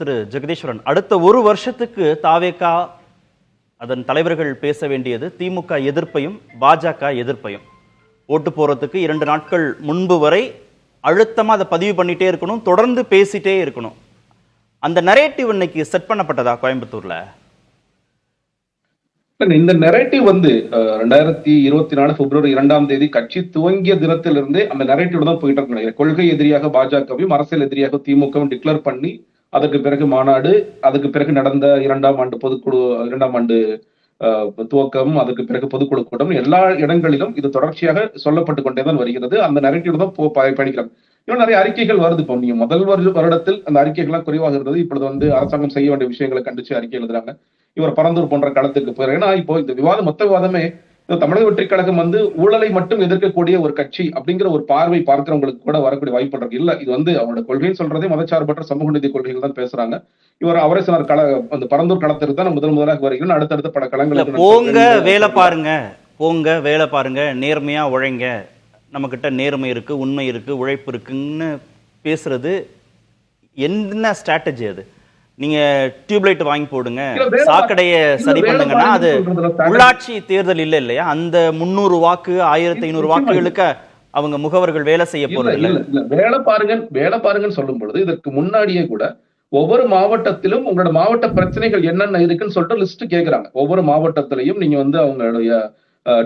திரு ஜெகதீஸ்வரன், அடுத்த ஒரு வருஷத்துக்கு தாவேகா அதன் தலைவர்கள் பேச வேண்டியது திமுக எதிர்ப்பையும் பாஜக எதிர்ப்பையும். ஓட்டு போறதுக்கு 2 நாட்கள் முன்பு வரை அழுத்தமா அதை பதிவு பண்ணிட்டே இருக்கணும், தொடர்ந்து பேசிட்டே இருக்கணும். அந்த நரேட்டிவ் இன்னைக்கு செட் பண்ணப்பட்டதா கோயம்புத்தூர்ல? இந்த நரேட்டிவ் 2024 பிப்ரவரி 2ஆம் தேதி கட்சி துவங்கிய தினத்திலிருந்தே அந்த நரேட்டிவ் தான் போயிட்டு இருக்கு. கொள்கை எதிரியாக பாஜகவையும் அரசியல் எதிரியாக திமுகவும் டிக்ளேர் பண்ணி, அதுக்கு பிறகு மாநாடு, அதுக்கு பிறகு நடந்த 2ஆம் ஆண்டு பொதுக்குழு, 2ஆம் ஆண்டு துவக்கம், அதுக்கு பிறகு பொதுக்குழு கூட்டம், எல்லா இடங்களிலும் இது தொடர்ச்சியாக சொல்லப்பட்டு கொண்டேதான் வருகிறது. அந்த நரேட்டிவ் தான் பயணிக்கிறாங்க. இன்னும் நிறைய அறிக்கைகள் வருது. இப்போ நீங்க முதல் வருடத்தில் அந்த அறிக்கைகள்லாம் குறைவாக இருந்தது. இப்பொழுது அரசாங்கம் செய்ய வேண்டிய விஷயங்களை கண்டிச்சு அறிக்கை எழுதுறாங்க. இவர் பரந்தூர் போன்ற களத்துக்கு போயிரு. ஏன்னா இப்போ இந்த மொத்த விவாதமே தமிழக வெற்றிக் கழகம் ஊழலை மட்டும் எதிர்க்கக்கூடிய ஒரு கட்சி அப்படிங்கிற ஒரு பார்வை பார்க்கிறவங்களுக்கு கூட வரக்கூடிய வாய்ப்பு இல்ல. இது அவங்களோட கொள்கைன்னு சொல்றதே மதச்சார்பற்ற சமூக நீதி கொள்கைகள் தான் பேசுறாங்க. இவர் அவரே சொன்னார், அந்த பரந்தூர் களத்திற்கு தான் முதலாக வருகிறேன், அடுத்தடுத்த பல களங்களுக்கு போங்க, வேலை பாருங்க, போங்க வேலை பாருங்க, நேர்மையா உழைங்க, நம்ம கிட்ட நேர்மை இருக்கு, உண்மை இருக்கு, உழைப்பு இருக்குன்னு பேசுறது என்ன ஸ்ட்ராட்டஜி? அது நீங்க டியூப்லைட் வாங்கி போடுங்க, சாக்கடைய சரி பண்ணுங்கன்னா அது உள்ளாட்சி தேர்தல் இல்ல இல்லையா? அந்த 300 வாக்கு 1500 வாக்குகளுக்கு அவங்க முகவர்கள் வேலை செய்ய போறது. வேலை பாருங்கன்னு சொல்லும் பொழுது இதற்கு முன்னாடியே கூட ஒவ்வொரு மாவட்டத்திலும் உங்களோட மாவட்ட பிரச்சனைகள் என்னென்ன இருக்குன்னு சொல்லிட்டு லிஸ்ட் கேட்கறாங்க. ஒவ்வொரு மாவட்டத்திலையும் நீங்க அவங்களுடைய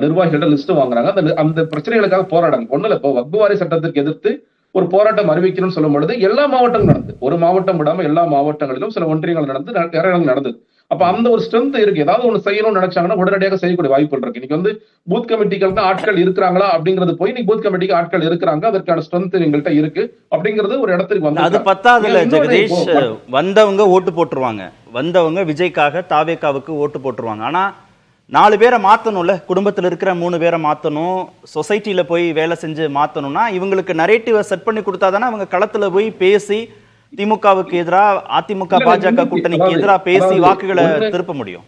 நிர்வாகிகளோட லிஸ்ட் வாங்குறாங்க. அந்த பிரச்சனைகளுக்காக போராடாங்க. ஒண்ணுல இப்போ வக்புவாரி சட்டத்திற்கு எதிர்த்து ஒரு போராட்டம் அறிவிக்கணும்னு சொல்லும் பொழுது எல்லா மாவட்டங்களும் நடந்தது. ஒரு மாவட்டம் விடாம எல்லா மாவட்டங்களிலும் சில ஒன்றியங்கள் நடந்தது. அப்ப அந்த ஒரு ஸ்ட்ரென்த் இருக்கு. ஏதாவது ஒண்ணு செய்யணும்னு நினைச்சாங்கன்னா உடனடியாக செய்யக்கூடிய வாய்ப்புகள் இருக்கு. இன்னைக்கு பூத் கமிட்டிகளுக்கு ஆட்கள் இருக்கிறாங்களா அப்படிங்கிறது போய் நீ பூத் கமிட்டிக்கு ஆட்கள் இருக்கிறாங்க, அதற்கான ஸ்ட்ரென்த் எங்கள்கிட்ட இருக்கு அப்படிங்கிறது ஒரு இடத்துக்கு வந்து அது பத்தாதுல ஜெகதீஷ். வந்தவங்க ஓட்டு போட்டுருவாங்க, வந்தவங்க விஜய்க்காக தாவேகாவுக்கு ஓட்டு போட்டுருவாங்க. ஆனா 4 பேரை மாத்தணும்ல, குடும்பத்தில் இருக்கிற 3 பேரை மாத்தணும், சொசைட்டில போய் வேலை செஞ்சு மாத்தணும்னா இவங்களுக்கு நரேட்டிவை செட் பண்ணி கொடுத்தாதானே அவங்க களத்துல போய் பேசி திமுகவுக்கு எதிராக, அதிமுக பாஜக கூட்டணிக்கு எதிராக பேசி வாக்குகளை திருப்ப முடியும்.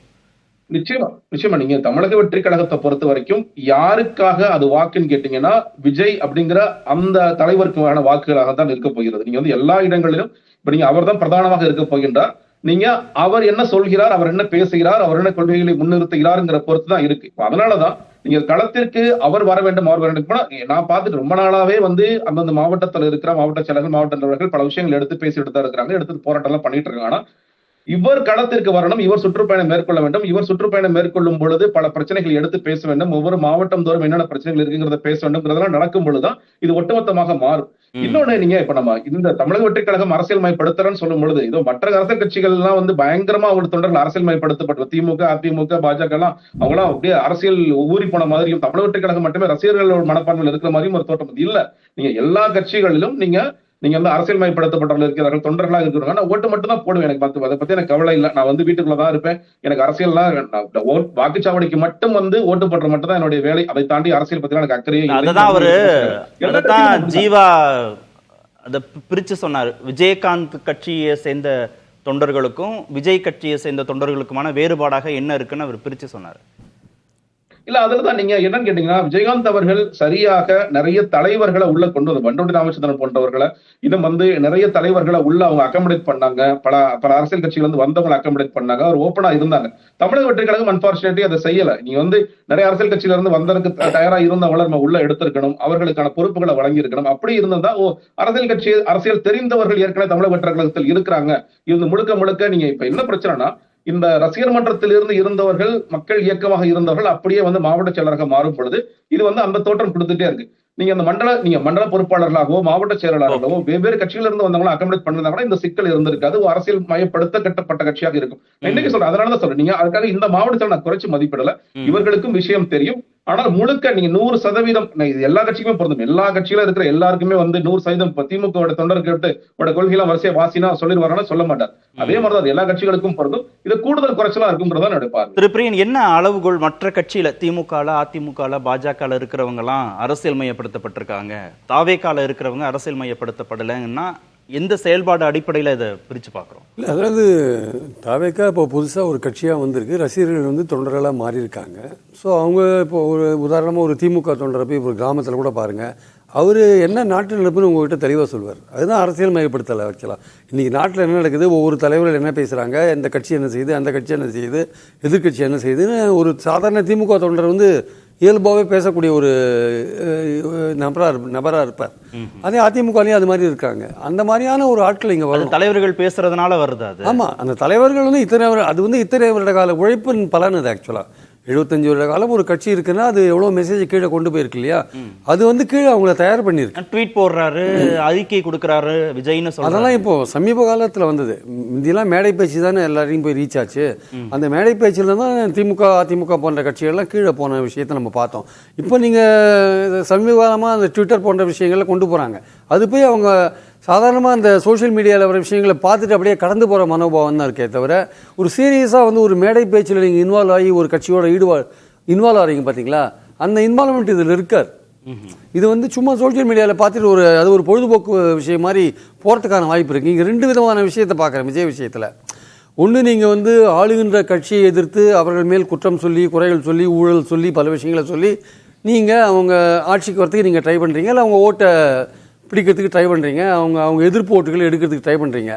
நிச்சயமா நீங்க தமிழக வெற்றி கழகத்தை பொறுத்த வரைக்கும் யாருக்காக அது வாக்குன்னு கேட்டீங்கன்னா விஜய் அப்படிங்கிற அந்த தலைவருக்கான வாக்குகளாக தான் இருக்க போகிறது. நீங்க எல்லா இடங்களிலும் இப்ப நீங்க அவர் தான் பிரதானமாக இருக்க போகின்றார். நீங்க அவர் என்ன சொல்கிறார், அவர் என்ன பேசுகிறார், அவர் என்ன கொள்கைகளை முன்னிறுத்துகிறார்ங்கிற பொறுத்து தான் இருக்கு. அதனாலதான் நீங்க களத்திற்கு அவர் வர வேண்டும், அவர் வர வேண்டும். நான் பார்த்துட்டு ரொம்ப நாளாவே அந்தந்த மாவட்டத்தில் இருக்கிற மாவட்ட செயலர்கள், மாவட்ட தலைவர்கள் பல விஷயங்கள் எடுத்து பேசிட்டு தான் இருக்கிறாங்க, எடுத்து போராட்டம் எல்லாம் பண்ணிட்டு இருக்காங்க. ஆனா இவர் களத்திற்கு வரணும், இவர் சுற்றுப்பயணம் மேற்கொள்ள வேண்டும். இவர் சுற்றுப்பயணம் மேற்கொள்ளும் பொழுது பல பிரச்சனைகள் எடுத்து பேச வேண்டும். ஒவ்வொரு மாவட்டம் தோறும் என்னென்ன பிரச்சனைகள் இருக்குங்கிறத பேச வேண்டும். நடக்கும் பொழுதுதான் இது ஒட்டுமொத்தமாக மாறும். இன்னொன்னு, நீங்க இப்ப நம்ம இந்த தமிழக வெற்றிக் கழகம் அரசியல் மயப்படுத்துறன்னு சொல்லும் பொழுது இதோ மற்ற அரசியல் கட்சிகள் எல்லாம் பயங்கரமா அவங்க தொண்டர்கள் அரசியல் மயப்படுத்தப்பட்ட திமுக, அதிமுக, பாஜக எல்லாம் அவங்களாம் அப்படியே அரசியல் ஊறி போன மாதிரியும், தமிழக வெற்றிக் கழகம் மட்டுமே ரசிகர்கள் மனப்பான்மையில் இருக்கிற மாதிரியும் ஒரு தோட்டம் இல்ல. நீங்க எல்லா கட்சிகளிலும் நீங்க அரசியல் மயப்படுத்தப்பட்டவர்கள் இருக்கிறார்கள், தொண்டர்களாக இருக்கிறாங்க. நான் ஓட்டு மட்டும் தான் போடுவேன், எனக்கு அதை பத்தி எனக்கு கவலை இல்லை. நான் வீட்டுக்குள்ளதான் இருப்பேன். எனக்கு அரசியல்லாம் வாக்குச்சாவடிக்கு மட்டும் ஓட்டு போடுற மட்டும் தான் என்னுடைய வேலை. அதை தாண்டி அரசியல் பத்தி எனக்கு அக்கறையே இல்லை. ஜீவா அதை பிரிச்சு சொன்னார். விஜயகாந்த் கட்சியை சேர்ந்த தொண்டர்களுக்கும் விஜய் கட்சியை சேர்ந்த தொண்டர்களுக்குமான வேறுபாடாக என்ன இருக்குன்னு அவர் பிரிச்சு சொன்னார். இல்ல, அதுலதான் நீங்க என்னன்னு கேட்டீங்கன்னா, விஜயகாந்த் அவர்கள் சரியாக நிறைய தலைவர்களை உள்ள கொண்டு வந்து பண்டோடி ராமச்சந்திரன் போன்றவர்களை இன்னும் நிறைய தலைவர்களை உள்ள அவங்க அக்கமடேட் பண்ணாங்க. பல அரசியல் கட்சிகள் வந்தவங்களை அக்கமடேட் பண்ணாங்க. அவர் ஓப்பனா இருந்தாங்க. தமிழக வெற்றி கழகம் அன்பார்ச்சுனேட்லி அதை செய்யல. நீங்க நிறைய அரசியல் கட்சியில இருந்து வந்ததுக்கு தயாரா இருந்தவங்களை நம்ம உள்ள எடுத்திருக்கணும், அவர்களுக்கான பொறுப்புகளை வழங்கி இருக்கணும். அப்படி இருந்தா அரசியல் தெரிந்தவர்கள் ஏற்கனவே தமிழக வெற்றி கழகத்தில் இருக்கிறாங்க. இது முழுக்க நீங்க இப்ப என்ன பிரச்சனைனா, இந்த ரசிகர் மன்றத்தில் இருந்து இருந்தவர்கள், மக்கள் இயக்கமாக இருந்தவர்கள் அப்படியே மாவட்ட செயலராக மாறும் பொழுது இது அந்த தோற்றம் கொடுத்துட்டே இருக்கு. நீங்க மண்டல பொறுப்பாளர்களாகவோ மாவட்ட செயலாளர்களாகவோ வெவ்வேறு கட்சியில இருந்து வந்தவங்களை அக்கமடேட் பண்ணிருந்தாங்கன்னா இந்த சிக்கல் இருந்திருக்காது. அரசியல் மயப்படுத்த கட்டப்பட்ட கட்சியாக இருக்கும். இன்னைக்கு சொல்றேன், அதனாலதான் சொல்றேன், நீங்க அதுக்காக இந்த மாவட்டத்தில் நான் குறைச்சு மதிப்பிடல. இவர்களுக்கும் விஷயம் தெரியும். ஆனால் முழுக்க நீங்க 100% இது எல்லா கட்சிக்குமே பொருந்தும். எல்லா கட்சியில இருக்கிற எல்லாருக்குமே 100% திமுக தொண்டர் கேட்டு கொள்கையெல்லாம் வரிசையா வாசினா சொல்லிடுவாரான்னு சொல்ல மாட்டார். அதே மாதிரிதான் எல்லா கட்சிகளுக்கும் பொருந்தும். இது கூடுதல் குறைச்சலா இருக்கும்ன்றதா நினைப்பாரு. திரு பிரியன், என்ன அளவுகோல் மற்ற கட்சியில திமுக, அதிமுக, பாஜக இருக்கிறவங்க எல்லாம் அரசியல் மயப்படுத்தப்பட்டிருக்காங்க, தாவேகால இருக்கிறவங்க அரசியல் மயப்படுத்தப்படலைன்னா எந்த செயல்பாடு அடிப்படையில் இதை பிரித்து பார்க்குறோம்? இல்லை, அதாவது தாவேகா இப்போ புதுசாக ஒரு கட்சியாக வந்திருக்கு. ரசிகர்கள் தொண்டர்களாக மாறியிருக்காங்க. ஸோ அவங்க இப்போ ஒரு உதாரணமாக ஒரு திமுக தொண்டரை போய் ஒரு கிராமத்தில் கூட பாருங்கள், அவர் என்ன நாட்டு நடப்புன்னு உங்ககிட்ட தெளிவாக சொல்வார். அதுதான் அரசியல் மயப்படுத்தலை ஆக்சுவலாக. இன்றைக்கி நாட்டில் என்ன நடக்குது, ஒவ்வொரு தலைவர்கள் என்ன பேசுகிறாங்க, இந்த கட்சி என்ன செய்யுது, அந்த கட்சி என்ன செய்யுது, எதிர்கட்சி என்ன செய்யுதுன்னு ஒரு சாதாரண திமுக தொண்டர் வந்து இயல்பாகவே பேசக்கூடிய ஒரு நபராக இருப்பார். அதே அதிமுகலையும் அது மாதிரி இருக்காங்க. அந்த மாதிரியான ஒரு ஆட்கள் இங்கே வரும். தலைவர்கள் பேசுறதுனால வருது அது. ஆமாம், அந்த தலைவர்கள் வந்து இத்தனை வருட கால உழைப்பின் பலன் அது ஆக்சுவலாக. 75 வருட காலம் ஒரு கட்சி இருக்குன்னா அது எவ்வளோ மெசேஜ் கீழே கொண்டு போயிருக்கு இல்லையா, அது வந்து கீழே அவங்கள தயார் பண்ணியிருக்கு. ட்வீட் போடுறாரு, அறிக்கை கொடுக்குறாரு விஜய்னு சொல்றாரு. அதெல்லாம் இப்போ சமீப காலத்தில் வந்தது. முந்தியெல்லாம் மேடை பேச்சு தானே எல்லாரையும் போய் ரீச் ஆச்சு. அந்த மேடை பேச்சில் தான் திமுக அதிமுக போன்ற கட்சிகள்லாம் கீழே போன விஷயத்தை நம்ம பார்த்தோம். இப்போ நீங்கள் சமீப காலமாக அந்த ட்விட்டர் போன்ற விஷயங்களை கொண்டு போகிறாங்க. அது போய் அவங்க சாதாரணமாக அந்த சோஷியல் மீடியாவில் வர விஷயங்களை பார்த்துட்டு அப்படியே கடந்து போகிற மனோபாவம் தான் இருக்கே தவிர, ஒரு சீரியஸாக வந்து ஒரு மேடை பேச்சில் நீங்கள் இன்வால்வ் ஆகி ஒரு கட்சியோட இன்வால்வ் ஆகிறீங்க பார்த்தீங்களா, அந்த இன்வால்வ்மெண்ட் இதில் இருக்காது. இது வந்து சும்மா சோஷியல் மீடியாவில் பார்த்துட்டு அது ஒரு பொழுதுபோக்கு விஷயம் மாதிரி போகிறதுக்கான வாய்ப்பு இருக்குது. இங்கே 2 விதமான விஷயத்தை பார்க்குறேன் விஜய் விஷயத்தில். ஒன்று, நீங்கள் வந்து ஆளுகின்ற கட்சியை எதிர்த்து அவர்கள் மேல் குற்றம் சொல்லி, குறைகள் சொல்லி, ஊழல் சொல்லி, பல விஷயங்களை சொல்லி நீங்கள் அவங்க ஆட்சிக்கு வரத்துக்கு நீங்கள் ட்ரை பண்ணுறீங்க, இல்லை அவங்க ஓட்டை பிடிக்கிறதுக்கு ட்ரை பண்ணுறீங்க, அவங்க எதிர்ப்பு ஓட்டுகளை எடுக்கிறதுக்கு ட்ரை பண்ணுறீங்க.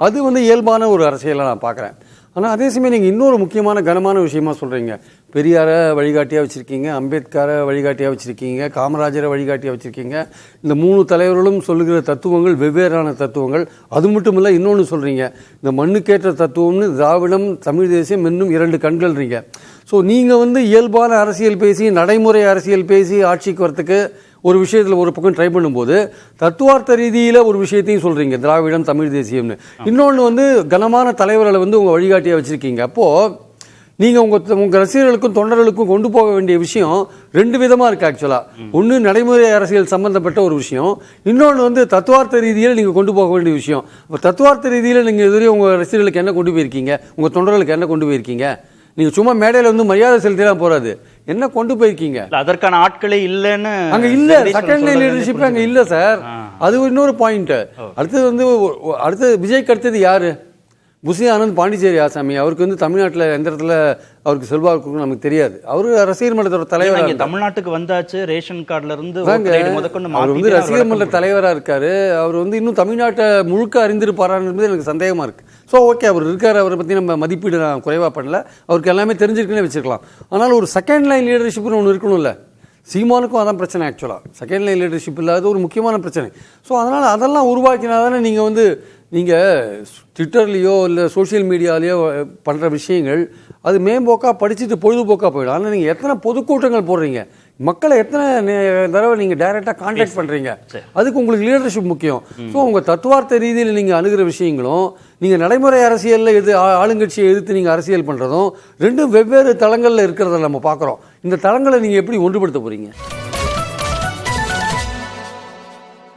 அது வந்து இயல்பான ஒரு அரசியலை நான் பார்க்குறேன். ஆனால் அதே சமயம் நீங்கள் இன்னொரு முக்கியமான கனமான விஷயமா சொல்கிறீங்க. பெரியாரை வழிகாட்டியாக வச்சுருக்கீங்க, அம்பேத்கரை வழிகாட்டியாக வச்சுருக்கீங்க, காமராஜரை வழிகாட்டியாக வச்சுருக்கீங்க. இந்த 3 தலைவர்களும் சொல்லுகிற தத்துவங்கள் வெவ்வேறான தத்துவங்கள். அது மட்டும் இல்லை, இன்னொன்று சொல்கிறீங்க, இந்த மண்ணுக்கேற்ற தத்துவம்னு திராவிடம் தமிழ் தேசியம் இன்னும் 2 கண்கள்றீங்க. ஸோ நீங்கள் வந்து இயல்பான அரசியல் பேசி, நடைமுறை அரசியல் பேசி ஆட்சிக்கு வரத்துக்கு ஒரு விஷயத்தில் ஒரு பக்கம் ட்ரை பண்ணும்போது, தத்துவார்த்த ரீதியில் ஒரு விஷயத்தையும் சொல்கிறீங்க, திராவிடம் தமிழ் தேசியம்னு. இன்னொன்று வந்து கனமான தலைவர்களை வந்து உங்கள் வழிகாட்டியாக வச்சுருக்கீங்க. அப்போது நீங்கள் உங்கள் ரசிகர்களுக்கும் தொண்டர்களுக்கும் கொண்டு போக வேண்டிய விஷயம் 2 விதமாக இருக்குது ஆக்சுவலாக. ஒன்று நடைமுறை அரசியல் சம்மந்தப்பட்ட ஒரு விஷயம், இன்னொன்று வந்து தத்துவார்த்த ரீதியில் நீங்கள் கொண்டு போக வேண்டிய விஷயம். இப்போ தத்துவார்த்த ரீதியில் நீங்கள் இதுவரையும் உங்கள் ரசிகர்களுக்கு என்ன கொண்டு போயிருக்கீங்க, உங்கள் தொண்டர்களுக்கு என்ன கொண்டு போயிருக்கீங்க? நீங்கள் சும்மா மேடையில் வந்து மரியாதை செலுத்தலாம் போறாது, என்ன கொண்டு போயிருக்கீங்க? அதற்கான ஆட்களே இல்லைன்னு அங்க இல்ல, செகண்ட் லைன் லீடர்ஷிப் அங்க இல்ல சார். அது இன்னொரு பாயிண்ட். அடுத்தது வந்து விஜய்க்கு அடுத்தது யாரு? புசி ஆனந்த் பாண்டிச்சேரி ஆசாமி. அவருக்கு வந்து தமிழ்நாட்டில் எந்த இடத்துல அவருக்கு செல்வாக்கு நமக்கு தெரியாது. அவரு ரசிகர் மன்றத்தோட தலைவர். தமிழ்நாட்டுக்கு வந்தாச்சு, ரேஷன் கார்டுல இருந்து அவர் வந்து ரசிகர் மன்ற தலைவராக இருக்காரு. அவர் வந்து இன்னும் தமிழ்நாட்டை முழுக்க அறிந்திருப்பாரான்னு என்பது எனக்கு சந்தேகமா இருக்கு. ஸோ ஓகே, அவர் இருக்கார், அவரை பற்றி நம்ம மதிப்பீடு நான் குறைவாக பண்ணல, அவருக்கு எல்லாமே தெரிஞ்சிருக்குன்னே வச்சுக்கலாம். ஆனால் ஒரு செகண்ட் லைன் லீடர்ஷிப்னு ஒன்று இருக்கணும்ல. சீமானுக்கும் அதான் பிரச்சனை ஆக்சுவலாக. செகண்ட் லைன் லீடர்ஷிப் இல்லாத ஒரு முக்கியமான பிரச்சனை. ஸோ அதனால் அதெல்லாம் உருவாக்கினா தானே நீங்கள் வந்து ட்விட்டர்லேயோ இல்லை சோஷியல் மீடியாலேயோ பண்ணுற விஷயங்கள் அது மேம்போக்காக படிச்சுட்டு பொழுதுபோக்காக போயிடும். ஆனால் நீங்கள் எத்தனை பொதுக்கூட்டங்கள் போடுறீங்க, மக்களை எத்தனை தடவை நீங்கள் டைரெக்டாக கான்டாக்ட் பண்ணுறீங்க, அதுக்கு உங்களுக்கு லீடர்ஷிப் முக்கியம். ஸோ உங்கள் தத்துவார்த்த ரீதியில் நீங்கள் அணுகிற விஷயங்களும், நீங்கள் நடைமுறை அரசியலில் ஆளுங்கட்சியை எதிர்த்து நீங்கள் அரசியல் பண்ணுறதும் 2 வெவ்வேறு தளங்களில் இருக்கிறத நம்ம பார்க்குறோம். இந்த தளங்களை நீங்கள் எப்படி ஒன்றுபடுத்த போகிறீங்க?